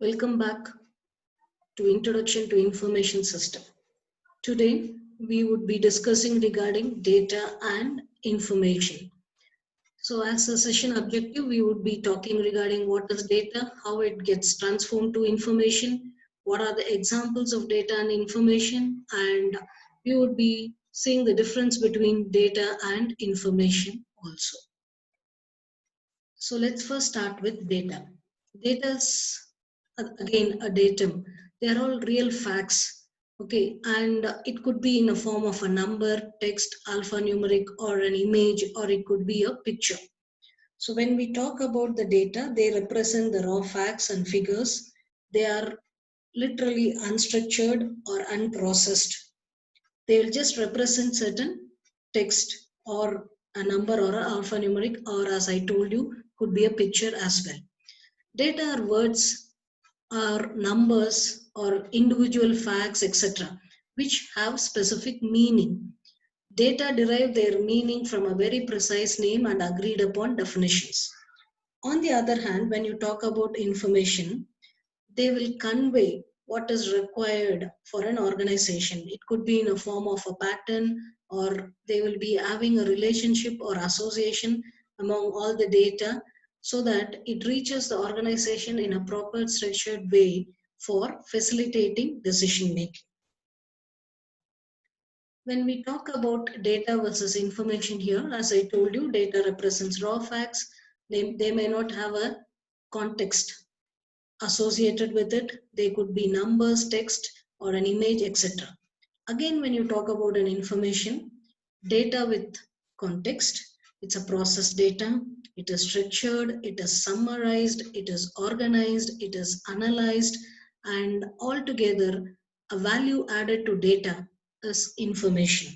Welcome back to Introduction to Information System. Today we would be discussing regarding data and information. So as a session objective, we would be talking regarding what is data, how it gets transformed to information, what are the examples of data and information, and we would be seeing the difference between data and information also. So let's first start with data. Data is again a datum. They are all real facts. Okay, and it could be in a form of a number, text, alphanumeric, or an image, or it could be a picture. So when we talk about the data, they represent the raw facts and figures. They are literally unstructured or unprocessed. They will just represent certain text or a number or an alphanumeric, or as I told you, could be a picture as well. Data are words, are numbers, or individual facts, etc., which have specific meaning. Data derive their meaning from a very precise name and agreed upon definitions. On the other hand, when you talk about information, they will convey what is required for an organization. It could be in a form of a pattern, or they will be having a relationship or association among all the data so that it reaches the organization in a proper structured way for facilitating decision making. When we talk about data versus information here, as I told you, data represents raw facts. They may not have a context associated with it. They could be numbers, text, or an image, etc. Again, when you talk about an information, data with context, it's a processed data, it is structured, it is summarized, it is organized, it is analyzed, and altogether a value added to data is information.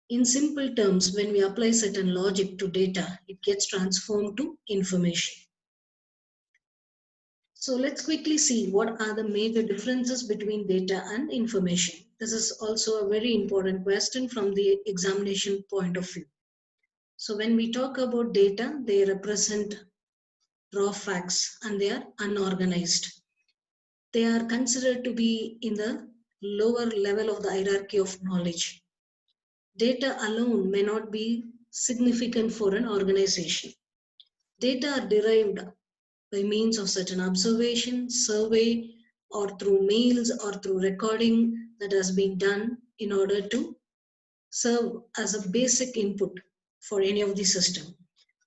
In simple terms, when we apply certain logic to data, it gets transformed to information. So let's quickly see what are the major differences between data and information. This is also a very important question from the examination point of view. So when we talk about data, they represent raw facts and they are unorganized. They are considered to be in the lower level of the hierarchy of knowledge. Data alone may not be significant for an organization. Data are derived by means of certain observation, survey, or through mails or through recording that has been done in order to serve as a basic input for any of the system.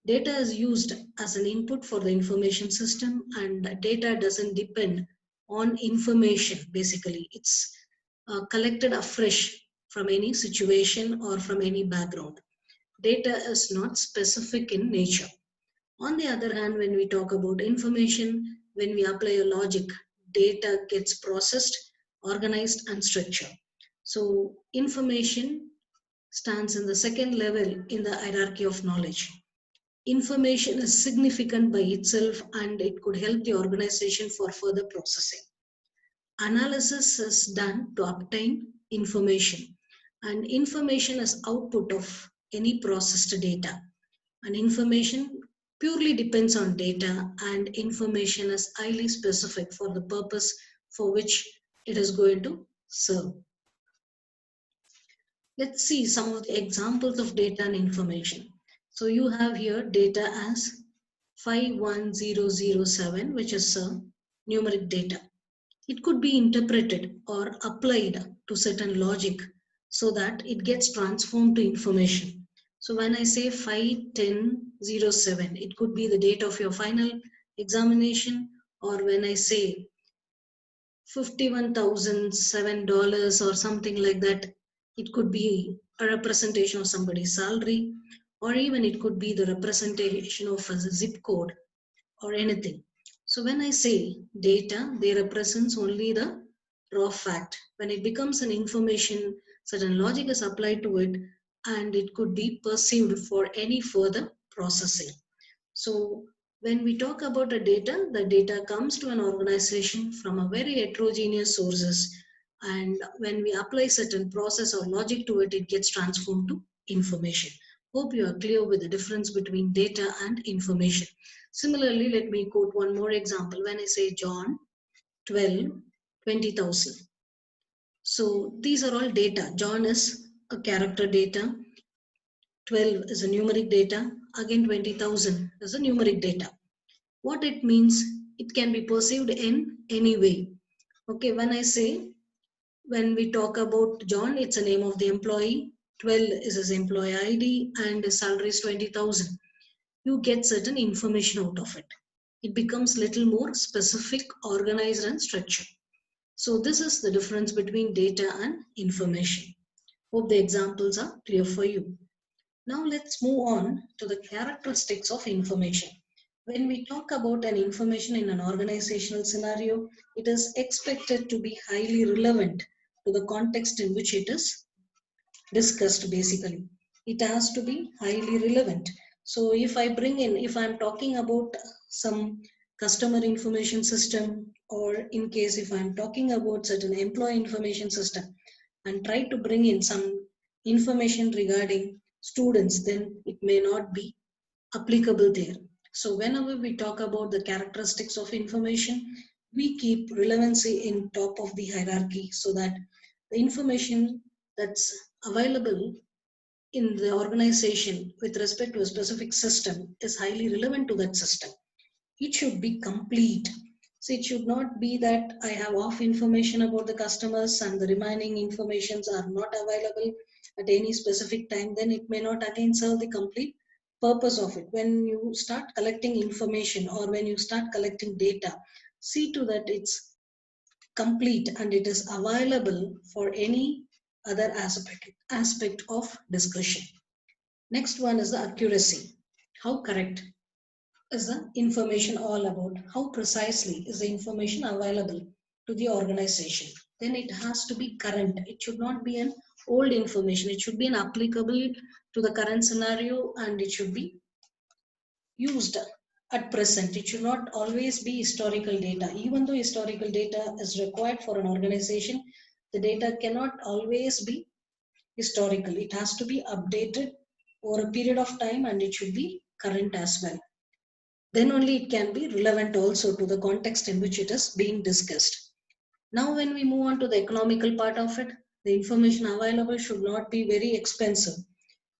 Data is used as an input for the information system, and data doesn't depend on information. Basically, it's collected afresh from any situation or from any background. Data is not specific in nature. On the other hand, when we talk about information, when we apply a logic, data gets processed, organized, and structured. So information stands in the second level in the hierarchy of knowledge. Information is significant by itself and it could help the organization for further processing. Analysis is done to obtain information, and information is output of any processed data. And information purely depends on data, and information is highly specific for the purpose for which it is going to serve. Let's see some of the examples of data and information. So you have here data as 51007, which is numeric data. It could be interpreted or applied to certain logic so that it gets transformed to information. So when I say 51007, it could be the date of your final examination, or when I say $51,007 or something like that, it could be a representation of somebody's salary, or even it could be the representation of a zip code or anything. So when I say data, they represents only the raw fact. When it becomes an information, certain logic is applied to it and it could be perceived for any further processing. So when we talk about the data comes to an organization from a very heterogeneous sources, and when we apply certain process or logic to it, it gets transformed to information. Hope you are clear with the difference between data and information. Similarly, let me quote one more example. When I say John 12, 20,000. So these are all data. John is a character data, 12 is a numeric data, again 20,000 is a numeric data. What it means, it can be perceived in any way. Okay, when I say, when we talk about John, it's a name of the employee, 12 is his employee ID, and his salary is 20,000. You get certain information out of it. It becomes little more specific, organized, and structured. So this is the difference between data and information. Hope the examples are clear for you. Now let's move on to the characteristics of information. When we talk about an information in an organizational scenario, it is expected to be highly relevant to the context in which it is discussed. Basically, it has to be highly relevant. So if I'm talking about some customer information system, or in case if I'm talking about certain employee information system, and try to bring in some information regarding students, then it may not be applicable there. So whenever we talk about the characteristics of information, we keep relevancy in top of the hierarchy, so that the information that's available in the organization with respect to a specific system is highly relevant to that system. It should be complete. So it should not be that I have off information about the customers and the remaining informations are not available at any specific time. Then it may not again serve the complete purpose of it. When you start collecting information, or when you start collecting data, see to that it's complete and it is available for any other aspect of discussion. Next one is the accuracy. How correct is the information all about? How precisely is the information available to the organization? Then it has to be current. It should not be an old information. It should be an applicable to the current scenario, and it should be used at present. It should not always be historical data. Even though historical data is required for an organization, the data cannot always be historical. It has to be updated over a period of time, and it should be current as well. Then only it can be relevant also to the context in which it is being discussed. Now, when we move on to the economical part of it, the information available should not be very expensive.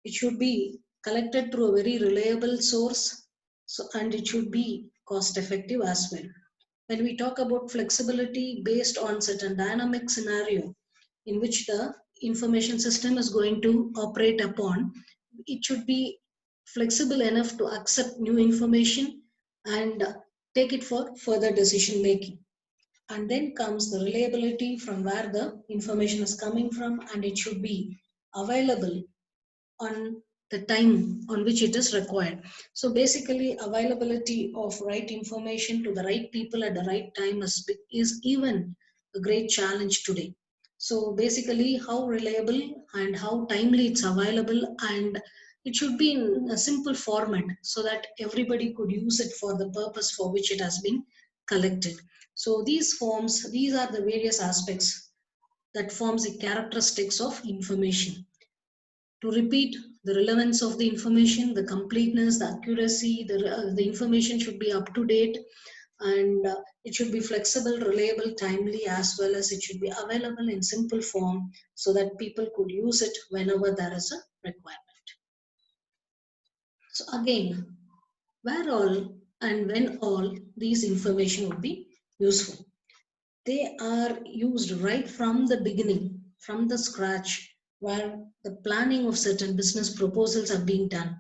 It should be collected through a very reliable source, and it should be cost effective as well. When we talk about flexibility based on certain dynamic scenario in which the information system is going to operate upon, it should be flexible enough to accept new information and take it for further decision making. And then comes the reliability, from where the information is coming from, and it should be available on the time on which it is required. So basically, availability of right information to the right people at the right time is even a great challenge today. So basically, how reliable and how timely it's available, and it should be in a simple format so that everybody could use it for the purpose for which it has been collected. So these are the various aspects that forms the characteristics of information. To repeat, the relevance of the information, the completeness, the accuracy, the information should be up to date, and it should be flexible, reliable, timely, as well as it should be available in simple form so that people could use it whenever there is a requirement. So again, where all and when all these information would be useful? They are used right from the beginning, from the scratch, where the planning of certain business proposals are being done,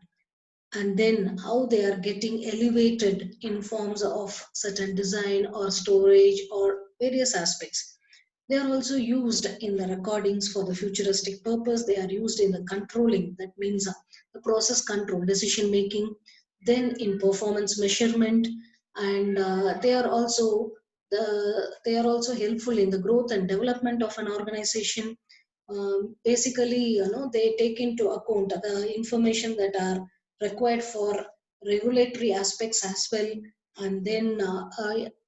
and then how they are getting elevated in forms of certain design or storage or various aspects. They are also used in the recordings for the futuristic purpose. They are used in the controlling, that means the process control, decision making, then in performance measurement, and they are also helpful in the growth and development of an organization. Basically, they take into account the information that are required for regulatory aspects as well, and then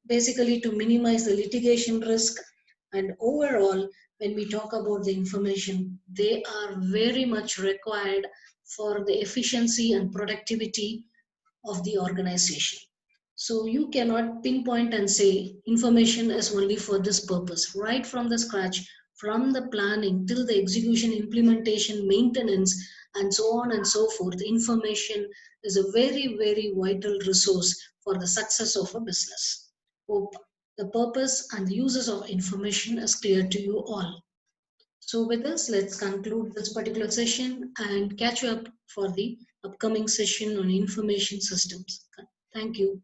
basically to minimize the litigation risk. And overall, when we talk about the information, they are very much required for the efficiency and productivity of the organization. So you cannot pinpoint and say information is only for this purpose. Right from the scratch, from the planning till the execution, implementation, maintenance, and so on and so forth, information is a very, very vital resource for the success of a business. Hope the purpose and the uses of information is clear to you all. So with this, let's conclude this particular session and catch you up for the upcoming session on information systems. Thank you.